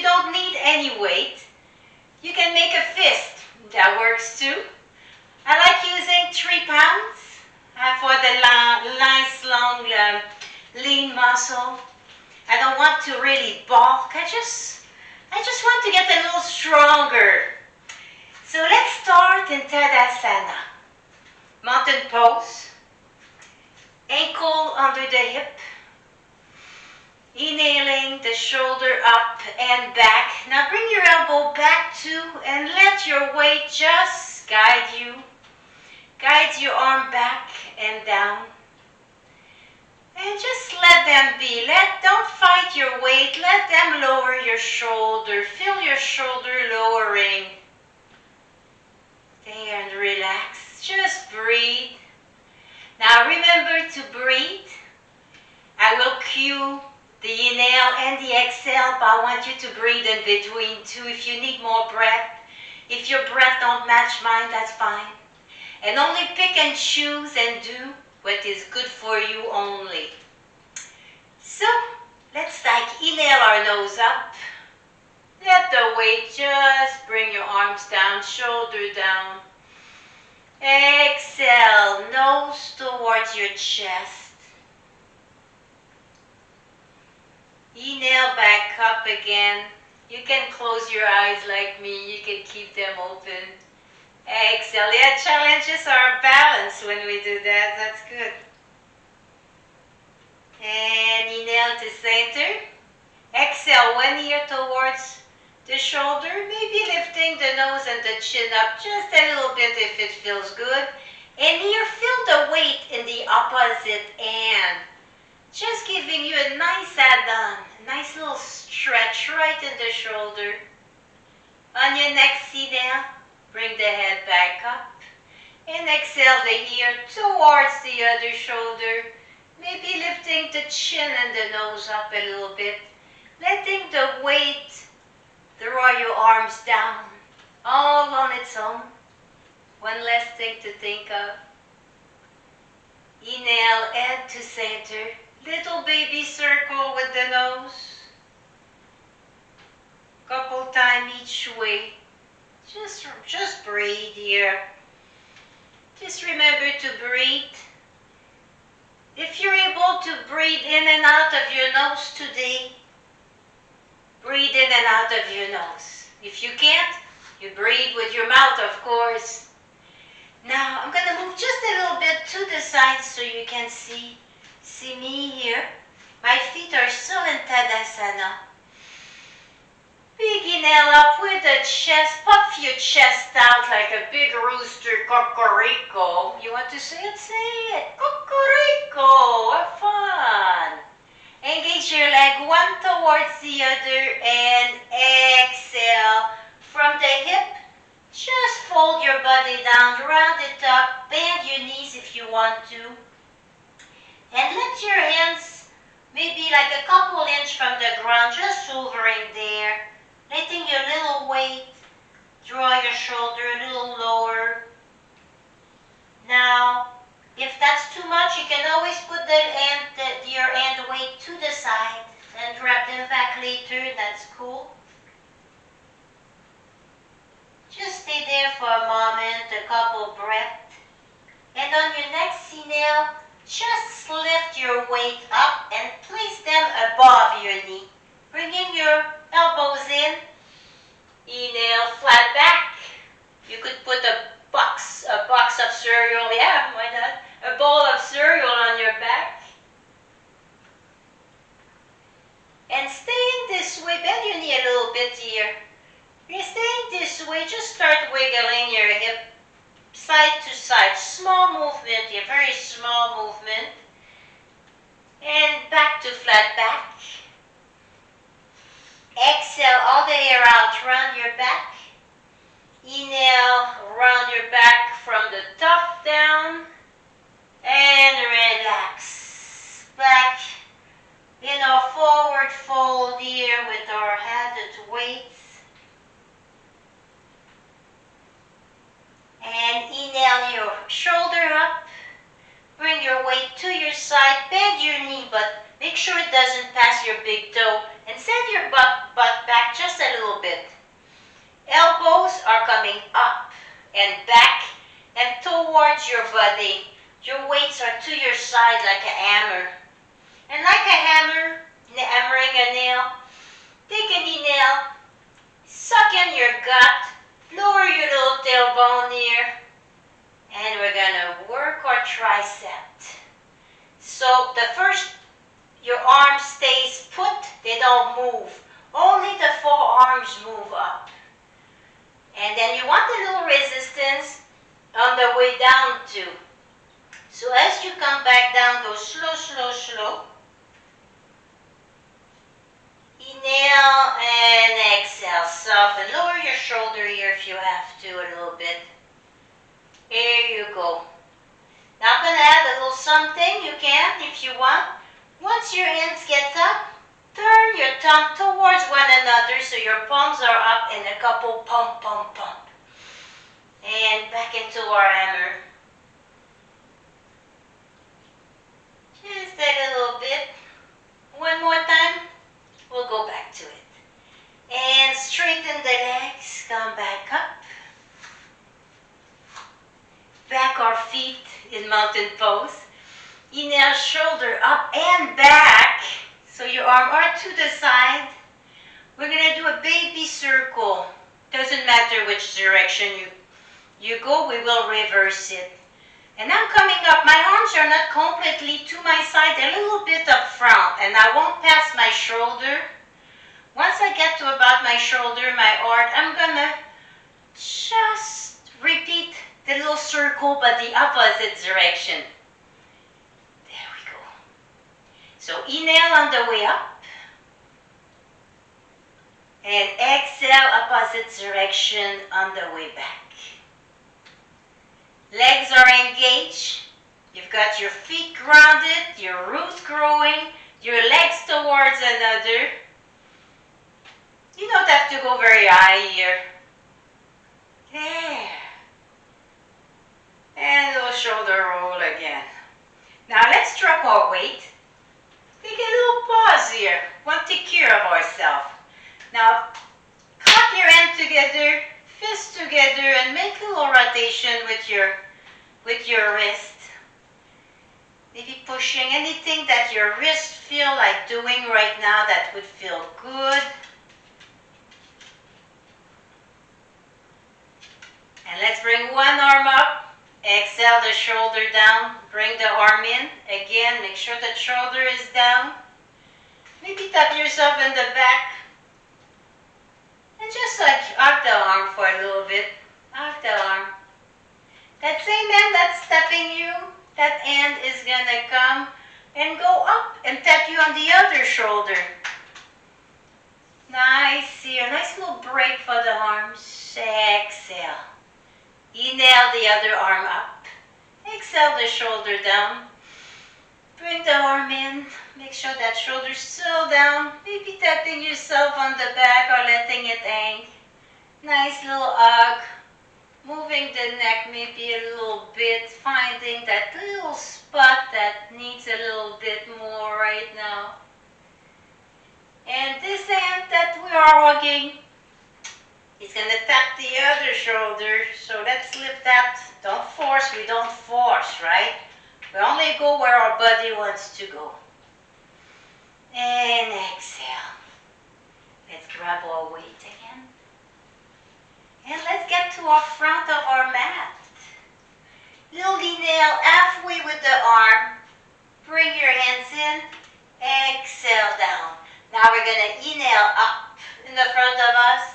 don't need any weight, you can make a fist. That works too. I like using 3 pounds for the nice long lean muscle. I don't want to really bulk. I just want to get a little stronger. So let's start in Tadasana. Mountain pose. Ankle under the hip. Inhaling the shoulder up and back. Now bring your elbow back too and let your weight just guide you. Guide your arm back and down. And just let them be. Don't fight your weight. Let them lower your shoulder. Feel your shoulder lowering. There, and relax. Just breathe. Now remember to breathe. I will cue the inhale and the exhale, but I want you to breathe in between too if you need more breath. If your breath don't match mine, that's fine. And only pick and choose and do what is good for you only. So, let's inhale our nose up. Let the weight just bring your arms down, shoulder down. Exhale, nose towards your chest. Inhale back up again. You can close your eyes like me. You can keep them open. Exhale. Yeah, challenges our balance when we do that. That's good. And inhale to center. Exhale, one ear towards the shoulder. Maybe lifting the nose and the chin up just a little bit if it feels good. And here, feel the weight in the opposite hand. Just giving you a nice add-on, a nice little stretch right in the shoulder. On your next inhale, bring the head back up. And exhale the ear towards the other shoulder. Maybe lifting the chin and the nose up a little bit. Letting the weight draw your arms down, all on its own. One less thing to think of. Inhale, head to center. Little baby circle with the nose. Couple times each way. Just breathe here. Just remember to breathe. If you're able to breathe in and out of your nose today, breathe in and out of your nose. If you can't, you breathe with your mouth, of course. Now, I'm going to move just a little bit to the side so you can see me here. My feet are still in Tadasana. Big inhale up with the chest. Puff your chest out like a big rooster. Cocorico. You want to say it? Say it. Cocorico. Have fun. Engage your leg one towards the other and exhale. From the hip, just fold your body down, round it up, bend your knees if you want to. And let your hands maybe like a couple inches from the ground, just hovering there. Letting your little weight draw your shoulder a little lower. Now, if that's too much, you can always put your hand weight to the side and drop them back later. That's cool. Just stay there for a moment, a couple breaths. And on your next inhale, just lift your weight up and place them above your knee. Bringing your elbows in. Inhale, flat back. You could put a box of cereal, yeah, why not? A bowl of cereal on your back. And staying this way, bend your knee a little bit here. You're staying this way, just start wiggling your hip side to side. Small movement here, very small movement. And back to flat back. Exhale all the air out, round your back. Inhale, round your back from the top down. And relax. Back in our forward fold here with our added weights. And inhale your shoulder up. Bring your weight to your side. Bend your knee, but make sure it doesn't pass your big toe. And send your butt back just elbows are coming up and back and towards your body. Your weights are to your side like a hammer. And like a hammer, hammering a nail, take any nail, suck in your gut, lower your little tailbone here, and we're gonna work our tricep. So the first, your arm stays put, they don't move. Only the forearms move up. And then you want a little resistance on the way down too. So as you come back down, go slow, slow, slow. Inhale and exhale. Soften. Lower your shoulder here if you have to a little bit. Here you go. Now I'm going to add a little something. You can if you want. Once your hands get up, turn your thumb towards one another so your palms are up in a couple pump, pump, pump. And back into our hammer. Just a little bit. One more time. We'll go back to it. And straighten the legs. Come back up. Back our feet in mountain pose. Inhale, shoulder up and back. So your arm are to the side. We're going to do a baby circle. Doesn't matter which direction you go, we will reverse it. And I'm coming up. My arms are not completely to my side, a little bit up front. And I won't pass my shoulder. Once I get to about my shoulder, my arm, I'm going to just repeat the little circle, but the opposite direction. There we go. So inhale on the way up. And exhale, opposite direction on the way back. Legs are engaged. You've got your feet grounded, your roots growing, your legs towards another. You don't have to go very high here. There. And little shoulder roll again. Now let's drop our weight. Take a little pause here. Want to take care of ourselves. Now, clap your hand together, fist together, and make a little rotation with your wrist. Maybe pushing anything that your wrist feel like doing right now that would feel good. And let's bring one arm up. Exhale the shoulder down. Bring the arm in. Again, make sure the shoulder is down. Maybe tap yourself in the back. And just like arc the arm for a little bit. Arc the arm. That same hand that's tapping you, that hand is going to come and go up and tap you on the other shoulder. Nice here. Nice little break for the arms. Exhale. Inhale the other arm up. Exhale the shoulder down. Bring the arm in. Make sure that shoulder's still down. Maybe tapping yourself on the back or letting it hang. Nice little hug. Moving the neck maybe a little bit. Finding that little spot that needs a little bit more right now. And this hand that we are hugging is going to tap the other shoulder. So let's lift that. Don't force. We don't force, right? We only go where our body wants to go. And exhale. Let's grab our weight again. And let's get to our front of our mat. Little inhale halfway with the arm. Bring your hands in. Exhale down. Now we're going to inhale up in the front of us.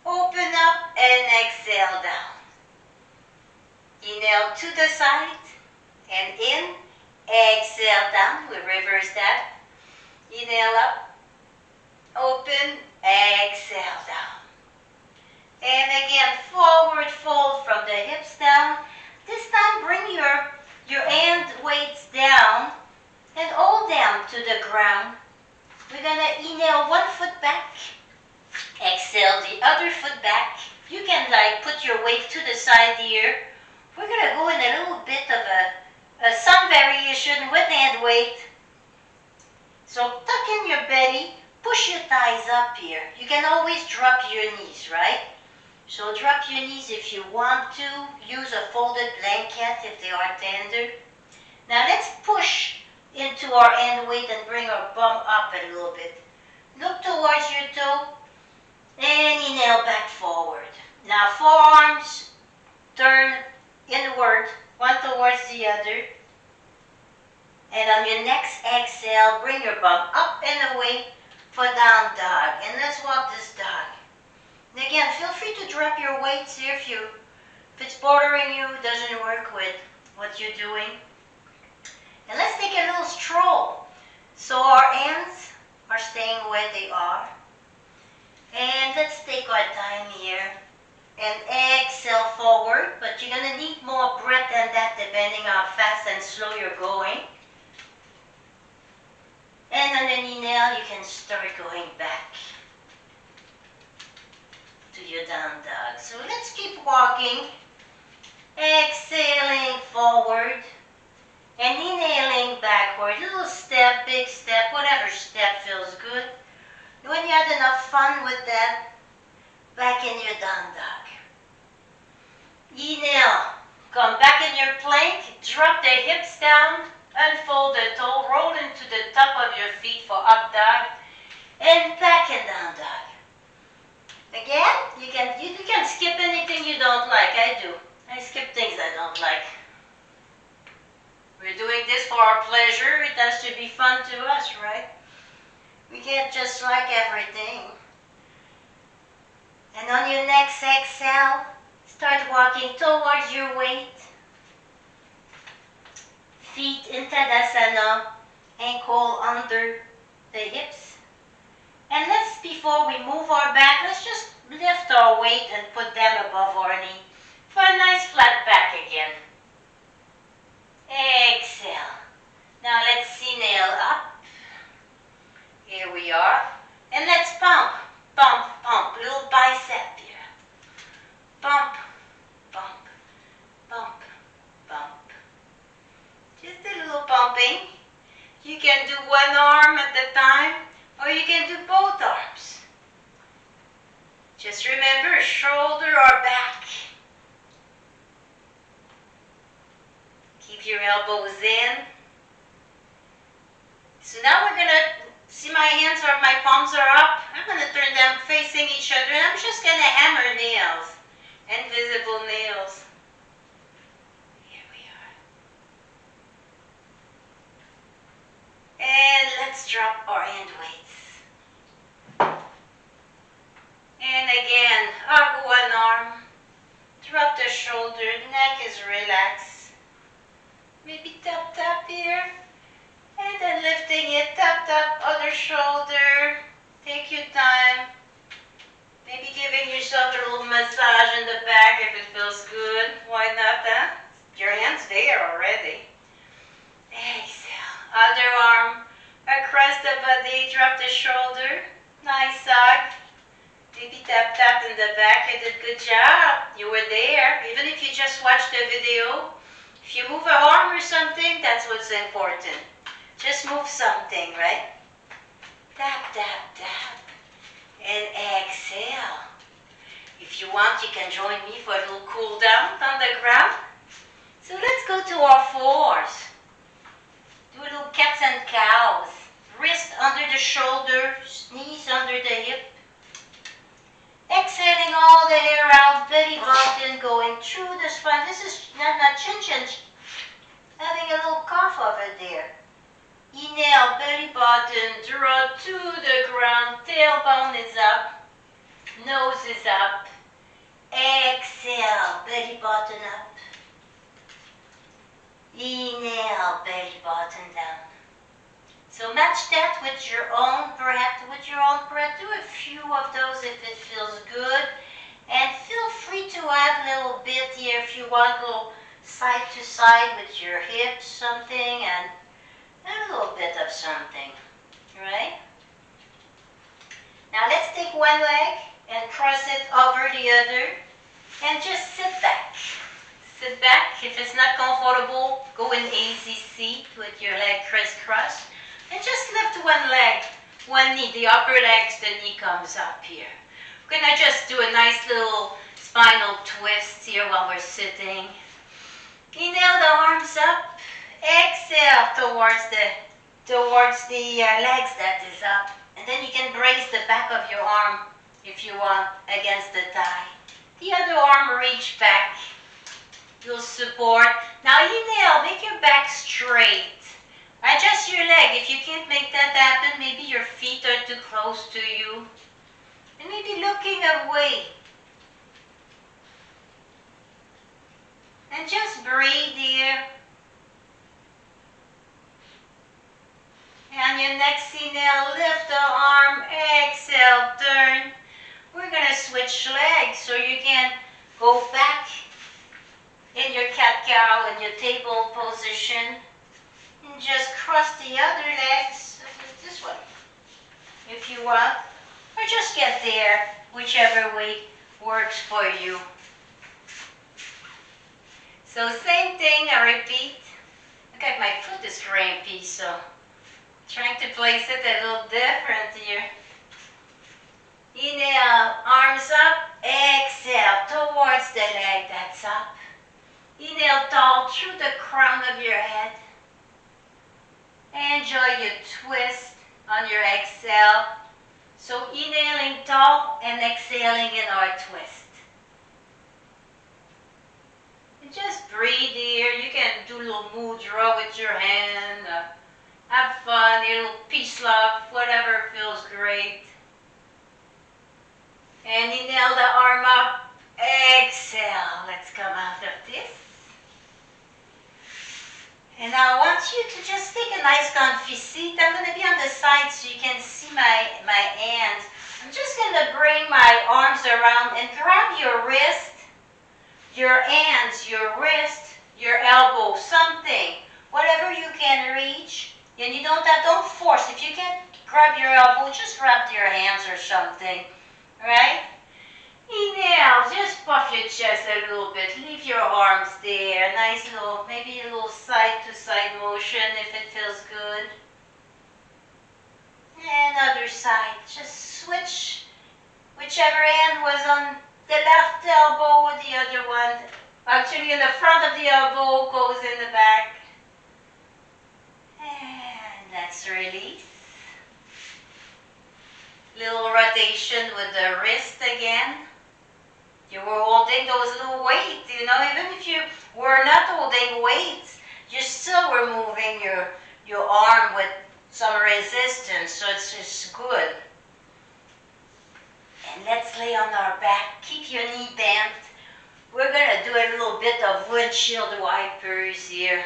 Open up and exhale down. Inhale to the side and in. Exhale down. We reverse that. Inhale up. Open. Exhale down. And again, forward fold from the hips down. This time bring your hand weights down and hold them to the ground. We're going to inhale one foot back. Exhale the other foot back. You can like put your weight to the side here. We're going to go in a little bit of some variation with hand weight. So tuck in your belly. push your thighs up here. You can always drop your knees, right? So drop your knees if you want to. Use a folded blanket if they are tender. Now let's push into our end weight and bring our bum up a little bit. Look towards your toe and inhale back forward. Now forearms turn inward, one towards the other. And on your next exhale, bring your bum up and away for down dog. And let's walk this dog. And again, feel free to drop your weights here if it's bothering you, doesn't work with what you're doing. And let's take a little stroll. So our hands are staying where they are. And let's take our time here. And exhale forward, but you're going to need more breath than that depending how fast and slow you're going. And on an inhale, you can start going back to your down dog. So let's keep walking. Exhaling forward and inhaling backward. Little step, big step, whatever step feels good. When you had enough fun with that, back in your down dog. Inhale, come back in your plank, drop the hips down, unfold the toe, roll into the top of your feet for up dog, and back in down dog. Again, you can skip anything you don't like. I do. I skip things I don't like. We're doing this for our pleasure. It has to be fun to us, right? We can't just like everything. And on your next exhale, start walking towards your weight. Feet in Tadasana, ankle under the hips. And before we move our back, let's just lift our weight and put them above our knee for a nice flat back again. Exhale. Now let's inhale up. Here we are. And let's pump, pump, pump. Little bicep here. Pump, pump, pump, pump. Just a little pumping. You can do one arm at a time, or you can do both arms. Just remember, shoulder or back. Keep your elbows in. So now we're going to see my hands or my palms are up. I'm going to turn them facing each other, and I'm just going to hammer nails, invisible nails. Here we are. And let's drop our hand weights. And again, hug one arm. Drop the shoulder, neck is relaxed. Maybe tap, tap here. And then lifting it, tap, tap, other shoulder. Take your time. Maybe giving yourself a little massage in the back if it feels good. Why not, huh? Your hand's there already. Exhale. Other arm across the body, drop the shoulder. Nice hug. Maybe tap, tap in the back. You did good job. You were there. Even if you just watched the video. If you move an arm or something, that's what's important. Just move something, right? Tap, tap, tap. And exhale. If you want, you can join me for a little cool down on the ground. So let's go to our fours. Do a little cats and cows. Wrist under the shoulder, knees under the hip. Exhaling all the hair out, belly button going through the spine. This is not ChinChin. Having a little cough over there. Inhale, belly button, draw to the ground, tailbone is up, nose is up. Exhale, belly button up. Inhale, belly button down. So match that with your own breath. Do a few of those if it feels good. And feel free to add a little bit here if you want, a little side to side with your hips, something, and a little bit of something, right? Now let's take one leg and cross it over the other and just sit back. Sit back. If it's not comfortable, go in easy seat with your leg crisscross and just lift one leg one knee, the upper legs, the knee comes up here. We're gonna just do a nice little spinal twist here while we're sitting. Inhale the arms up, exhale towards the legs that is up. And then you can brace the back of your arm if you want against the thigh. The other arm reach back. You'll support. Now inhale, make your back straight. Adjust your leg. If you can't make that happen, maybe your feet are too close to you. And maybe looking away. And just breathe here. And your next inhale, lift the arm, exhale, turn. We're going to switch legs so you can go back in your cat-cow in your table position. And just cross the other legs this way if you want. Or just get there, whichever way works for you. So same thing, I repeat. Look at my foot is crampy, so trying to place it a little different here. Inhale, arms up, exhale towards the leg that's up. Inhale tall through the crown of your head. Enjoy your twist on your exhale. So inhaling tall and exhaling in our twist. And just breathe here. You can do a little mudra with your hand. Have fun, a little peace love, whatever feels great. And inhale the arm up. Exhale. Let's come out of this. And I want you to just take a nice comfy seat. I'm going to be on the side so you can see my hands. I'm just going to bring my arms around and grab your wrist, your hands, your wrist, your elbow, something. Whatever you can reach. And you don't force. If you can't grab your elbow, just grab your hands or something. Right? Inhale, just puff your chest a little bit. Leave your arms there. Nice little, maybe a little side-to-side motion if it feels good. And other side. Just switch. Whichever hand was on the left elbow or the other one. Actually, in the front of the elbow goes in the back. And let's release. Little rotation with the wrist again. You were holding those little weights, even if you were not holding weights, you still were moving your arm with some resistance, so it's just good. And let's lay on our back. Keep your knee bent. We're going to do a little bit of windshield wipers here.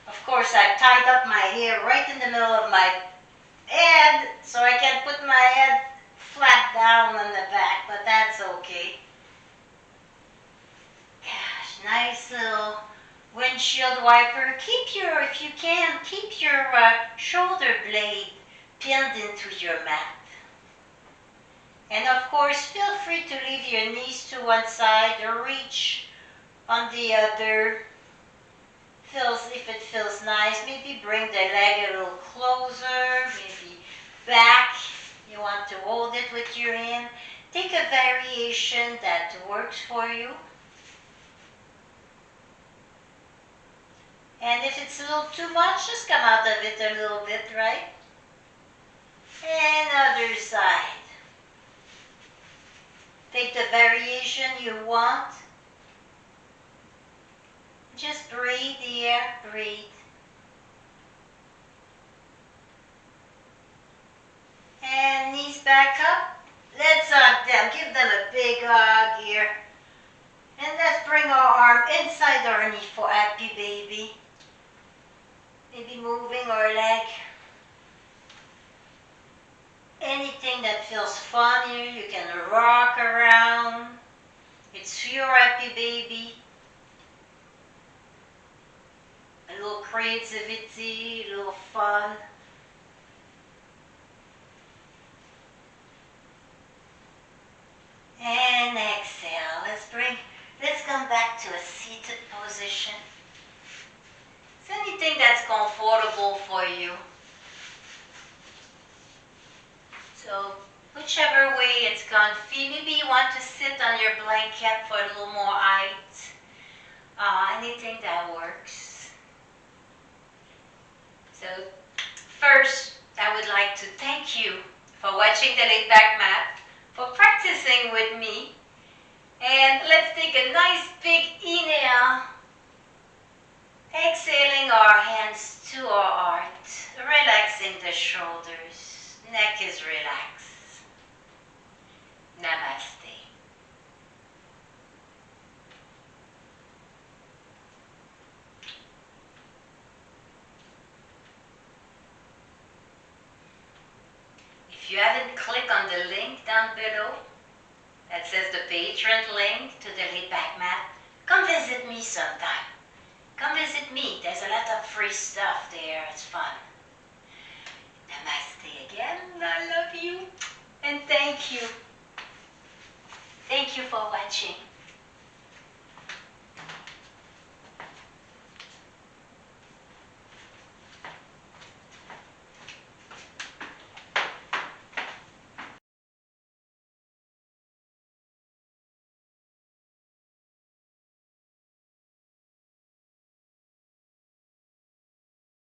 Of course, I tied up my hair right in the middle of my head, so I can put my head flat down on the back, but that's okay. Gosh, nice little windshield wiper. If you can, keep your shoulder blade pinned into your mat. And of course, feel free to leave your knees to one side or reach on the other. If it feels nice, maybe bring the leg a little closer, maybe back. You want to hold it with your hand. Take a variation that works for you. And if it's a little too much, just come out of it a little bit, right? And other side. Take the variation you want. Just breathe here, breathe. And knees back up. Let's hug them. Give them a big hug here. And let's bring our arm inside our knee for happy baby. Maybe moving our leg. Anything that feels fun here, you can rock around. It's your happy baby. A little creativity, a little fun. And exhale. Let's come back to a seated position. It's anything that's comfortable for you. So whichever way it's comfy, maybe you want to sit on your blanket for a little more height. Anything that works. So first, I would like to thank you for watching the laid back mat, for practicing with me. And let's take a nice big inhale, exhaling our hands to our heart, relaxing the shoulders, neck is relaxed. Namaste. If you haven't clicked on the link down below that says the patron link to the laid back mat, come visit me sometime. Come visit me. There's a lot of free stuff there. It's fun. Namaste again. I love you. And thank you. Thank you for watching.